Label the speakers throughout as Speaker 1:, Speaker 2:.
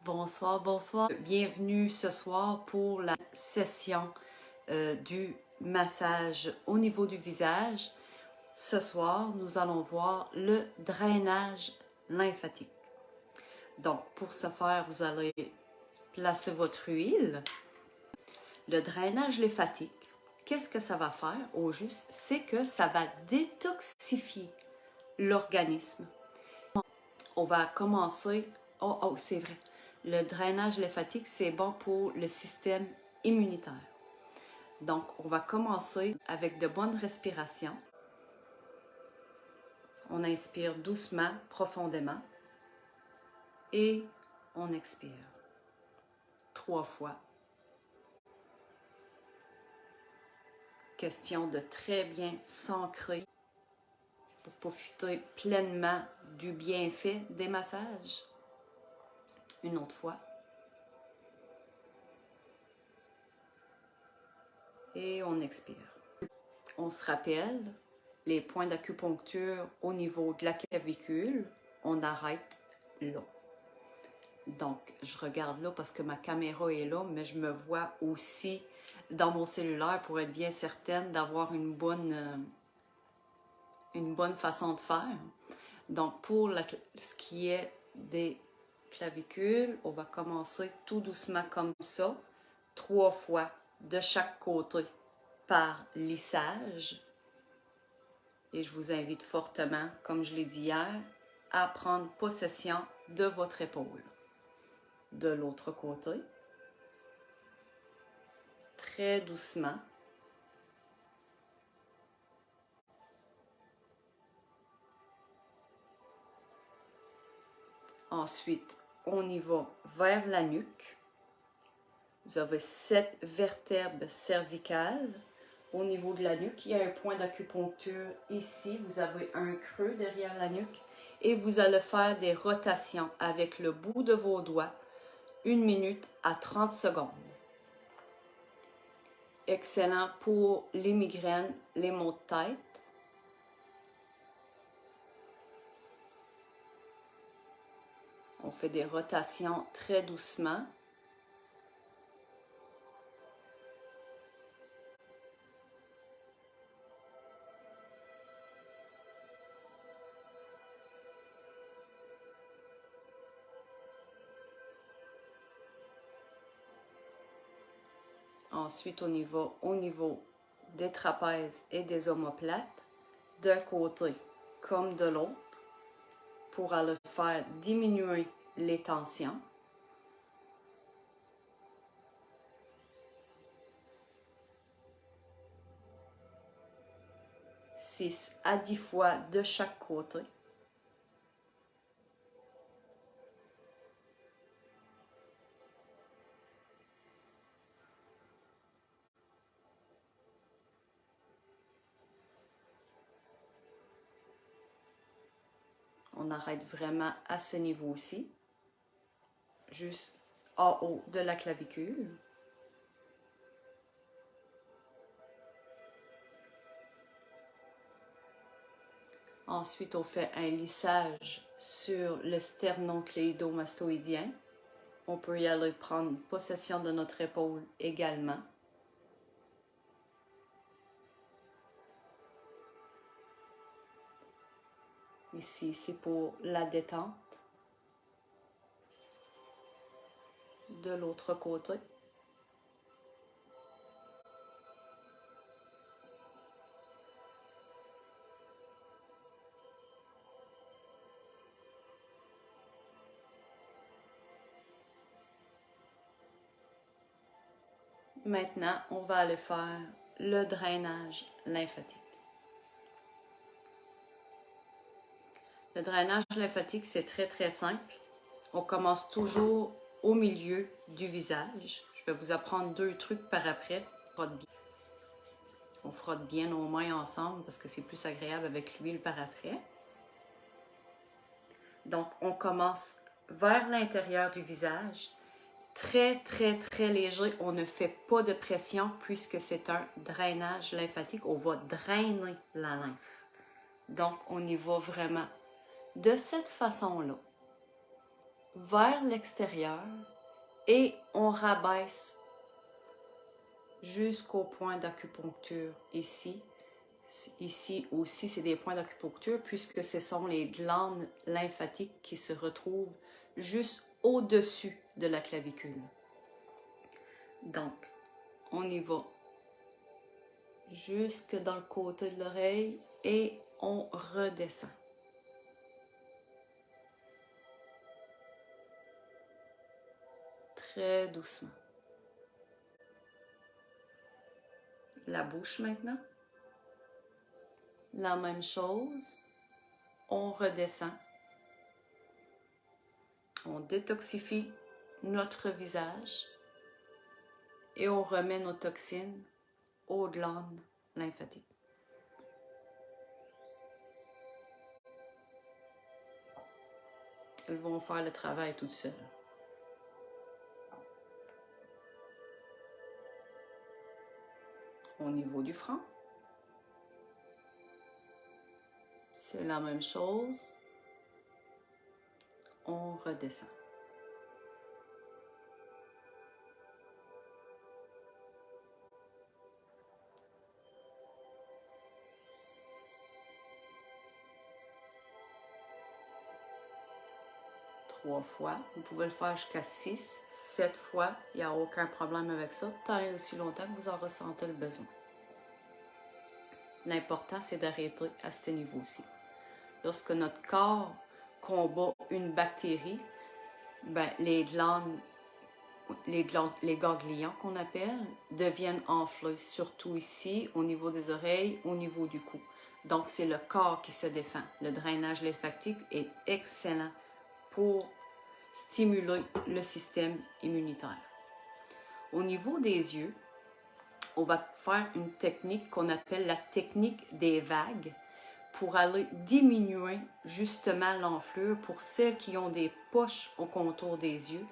Speaker 1: Bonsoir, bonsoir. Bienvenue ce soir pour la session du massage au niveau du visage. Ce soir, nous allons voir le drainage lymphatique. Donc, pour ce faire, vous allez placer votre huile. Le drainage lymphatique, qu'est-ce que ça va faire au juste? C'est que ça va détoxifier l'organisme. On va commencer... Oh, c'est vrai. Le drainage lymphatique, c'est bon pour le système immunitaire. Donc, on va commencer avec de bonnes respirations. On inspire doucement, profondément. Et on expire 3 fois. Question de très bien s'ancrer pour profiter pleinement du bienfait des massages. Une autre fois. Et on expire. On se rappelle les points d'acupuncture au niveau de la clavicule. On arrête là. Donc, je regarde là parce que ma caméra est là, mais je me vois aussi dans mon cellulaire pour être bien certaine d'avoir une bonne façon de faire. Donc, pour ce qui est des clavicules, on va commencer tout doucement comme ça, 3 fois de chaque côté par lissage. Et je vous invite fortement, comme je l'ai dit hier, à prendre possession de votre épaule. De l'autre côté, très doucement. Ensuite, on y va vers la nuque. Vous avez 7 vertèbres cervicales. Au niveau de la nuque, il y a un point d'acupuncture ici. Vous avez un creux derrière la nuque. Et vous allez faire des rotations avec le bout de vos doigts, 1 minute à 30 secondes. Excellent pour les migraines, les maux de tête. On fait des rotations très doucement. Ensuite, au niveau des trapèzes et des omoplates, d'un côté comme de l'autre, pour aller faire diminuer les tensions. Six à 10 fois de chaque côté. On arrête vraiment à ce niveau-ci, juste en haut de la clavicule. Ensuite, on fait un lissage sur le sternocléidomastoïdien. On peut y aller prendre possession de notre épaule également. Ici, c'est pour la détente. De l'autre côté. Maintenant, on va aller faire le drainage lymphatique. Le drainage lymphatique, c'est très simple. On commence toujours au milieu du visage. Je vais vous apprendre 2 trucs par après. On frotte bien nos mains ensemble parce que c'est plus agréable avec l'huile par après. Donc, on commence vers l'intérieur du visage. Très léger. On ne fait pas de pression puisque c'est un drainage lymphatique. On va drainer la lymphe. Donc, on y va vraiment de cette façon-là. vers l'extérieur et on rabaisse jusqu'au point d'acupuncture ici. Ici aussi, c'est des points d'acupuncture puisque ce sont les glandes lymphatiques qui se retrouvent juste au-dessus de la clavicule. Donc, on y va jusque dans le côté de l'oreille et on redescend. Très doucement. La bouche maintenant. La même chose. On redescend. On détoxifie notre visage et on remet nos toxines aux glandes lymphatiques. Elles vont faire le travail toutes seules. Au niveau du front, c'est la même chose. On redescend. Trois fois. Vous pouvez le faire jusqu'à 6, 7 fois. Il n'y a aucun problème avec ça, tant et aussi longtemps que vous en ressentez le besoin. L'important, c'est d'arrêter à ce niveau-ci. Lorsque notre corps combat une bactérie, ben, les ganglions qu'on appelle, deviennent enflés, surtout ici, au niveau des oreilles, au niveau du cou. Donc, c'est le corps qui se défend. Le drainage lymphatique est excellent pour stimuler le système immunitaire. Au niveau des yeux, on va faire une technique qu'on appelle la technique des vagues pour aller diminuer justement l'enflure pour celles qui ont des poches au contour des yeux.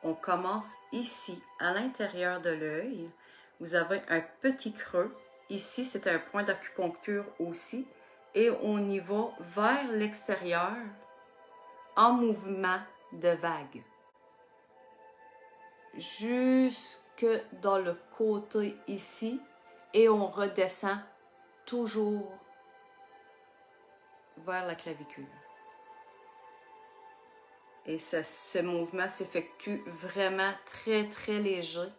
Speaker 1: On commence ici, à l'intérieur de l'œil. Vous avez un petit creux. Ici, c'est un point d'acupuncture aussi. Et on y va vers l'extérieur en mouvement de vague. Jusque dans le côté ici. Et on redescend toujours vers la clavicule. Et ce mouvement s'effectue vraiment très, très léger.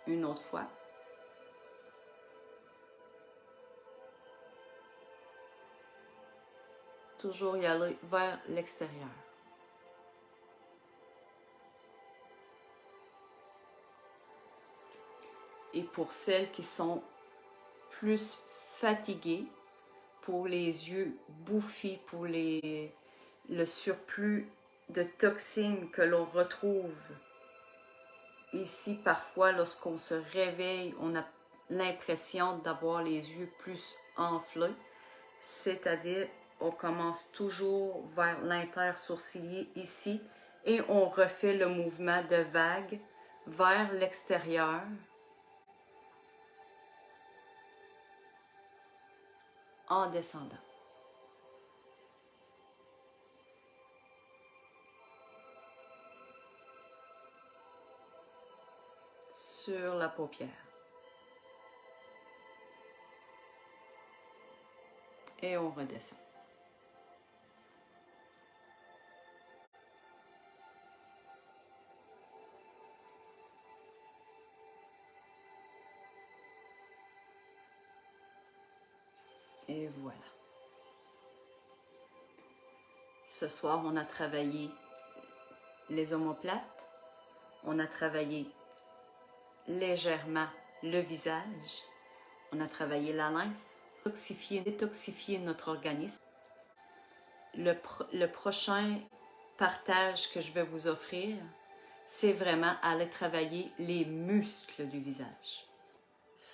Speaker 1: Une autre fois. Toujours y aller vers l'extérieur. Et pour celles qui sont plus fatiguées, pour les yeux bouffis, pour le surplus de toxines que l'on retrouve ici, parfois lorsqu'on se réveille, on a l'impression d'avoir les yeux plus enflés, c'est-à-dire on commence toujours vers l'intersourcilier ici et on refait le mouvement de vague vers l'extérieur. En descendant. Sur la paupière. Et on redescend. Et voilà. Ce soir, on a travaillé les omoplates, on a travaillé légèrement le visage, on a travaillé la lymphe, détoxifier notre organisme. Le prochain partage que je vais vous offrir, c'est vraiment aller travailler les muscles du visage.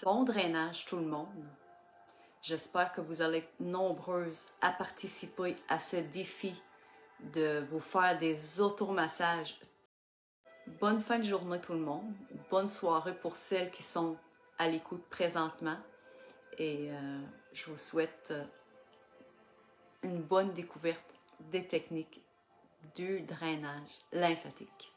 Speaker 1: Bon drainage tout le monde. J'espère que vous allez être nombreuses à participer à ce défi de vous faire des automassages. Bonne fin de journée tout le monde. Bonne soirée pour celles qui sont à l'écoute présentement. et je vous souhaite une bonne découverte des techniques du drainage lymphatique.